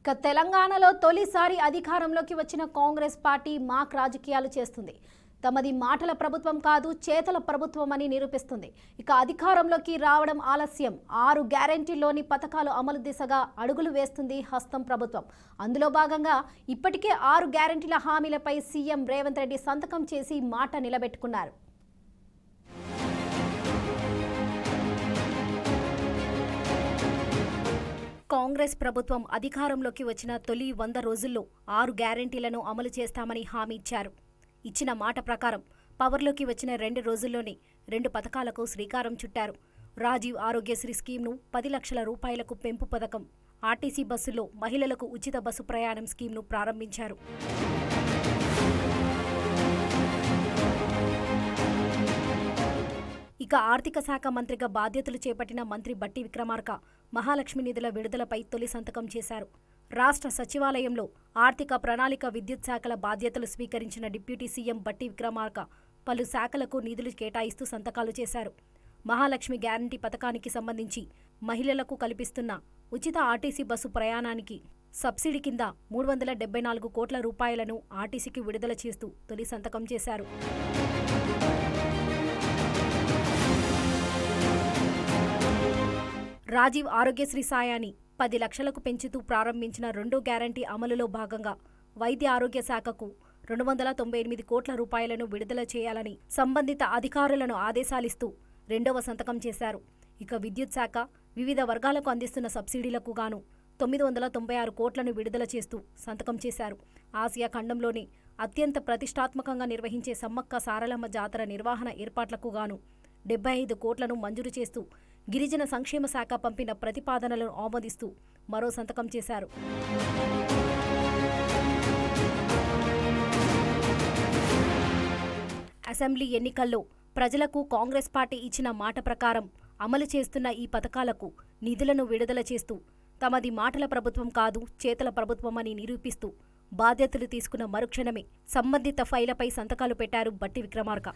ఇక తెలంగాణలో తొలిసారి అధికారంలోకి వచ్చిన కాంగ్రెస్ పార్టీ మాక్ రాజకీయాలు చేస్తుంది. తమది మాటల ప్రభుత్వం కాదు, చేతల ప్రభుత్వం అని నిరూపిస్తుంది. ఇక అధికారంలోకి రావడం ఆలస్యం, 6 గ్యారెంటీల్లోని పథకాలు అమలు దిశగా అడుగులు వేస్తుంది హస్తం ప్రభుత్వం. అందులో భాగంగా ఇప్పటికే 6 గ్యారెంటీల హామీలపై సీఎం రేవంత్ రెడ్డి సంతకం చేసి మాట నిలబెట్టుకున్నారు. కాంగ్రెస్ ప్రభుత్వం అధికారంలోకి వచ్చిన తొలి 100 రోజుల్లో 6 గ్యారెంటీలను అమలు చేస్తామని హామీ ఇచ్చారు. ఇచ్చిన మాట ప్రకారం పవర్లోకి వచ్చిన 2 రోజుల్లోనే 2 పథకాలకు శ్రీకారం చుట్టారు. రాజీవ్ ఆరోగ్యశ్రీ స్కీమ్ను 10 లక్షల రూపాయలకు పెంపు పథకం, ఆర్టీసీ బస్సుల్లో మహిళలకు ఉచిత బస్సు ప్రయాణం స్కీమ్ను ప్రారంభించారు. ఇక ఆర్థిక శాఖ మంత్రిగా బాధ్యతలు చేపట్టిన మంత్రి బట్టి విక్రమార్క మహాలక్ష్మి నిధుల విడుదలపై తొలి సంతకం చేశారు. రాష్ట్ర సచివాలయంలో ఆర్థిక ప్రణాళిక విద్యుత్ శాఖల బాధ్యతలు స్వీకరించిన డిప్యూటీ సీఎం బట్టి విక్రమార్క పలు శాఖలకు నిధులు కేటాయిస్తూ సంతకాలు చేశారు. మహాలక్ష్మి గ్యారంటీ పథకానికి సంబంధించి మహిళలకు కల్పిస్తున్న ఉచిత ఆర్టీసీ బస్సు ప్రయాణానికి సబ్సిడీ కింద 374 కోట్ల రూపాయలను ఆర్టీసీకి విడుదల చేస్తూ తొలి సంతకం చేశారు. రాజీవ్ ఆరోగ్యశ్రీ సాయాన్ని 10 లక్షలకు పెంచుతూ ప్రారంభించిన 2వ గ్యారంటీ అమలులో భాగంగా వైద్య ఆరోగ్య శాఖకు 298 కోట్ల రూపాయలను విడుదల చేయాలని సంబంధిత అధికారులను ఆదేశాలిస్తూ 2వ సంతకం చేశారు. ఇక విద్యుత్ శాఖ వివిధ వర్గాలకు అందిస్తున్న సబ్సిడీలకు గాను 996 కోట్లను విడుదల చేస్తూ సంతకం చేశారు. ఆసియా ఖండంలోని అత్యంత ప్రతిష్టాత్మకంగా నిర్వహించే సమ్మక్క సారలమ్మ జాతర నిర్వహణ ఏర్పాట్లకు గాను 75 కోట్లను మంజూరు చేస్తూ గిరిజన సంక్షేమ శాఖ పంపిన ప్రతిపాదనలను ఆమోదిస్తూ మరో సంతకం చేశారు. అసెంబ్లీ ఎన్నికల్లో ప్రజలకు కాంగ్రెస్ పార్టీ ఇచ్చిన మాట ప్రకారం అమలు చేస్తున్న ఈ పథకాలకు నిధులను విడుదల చేస్తూ తమది మాటల ప్రభుత్వం కాదు, చేతల ప్రభుత్వం అని నిరూపిస్తూ బాధ్యతలు తీసుకున్న మరుక్షణమే సంబంధిత ఫైళ్లపై సంతకాలు పెట్టారు బట్టి విక్రమార్క.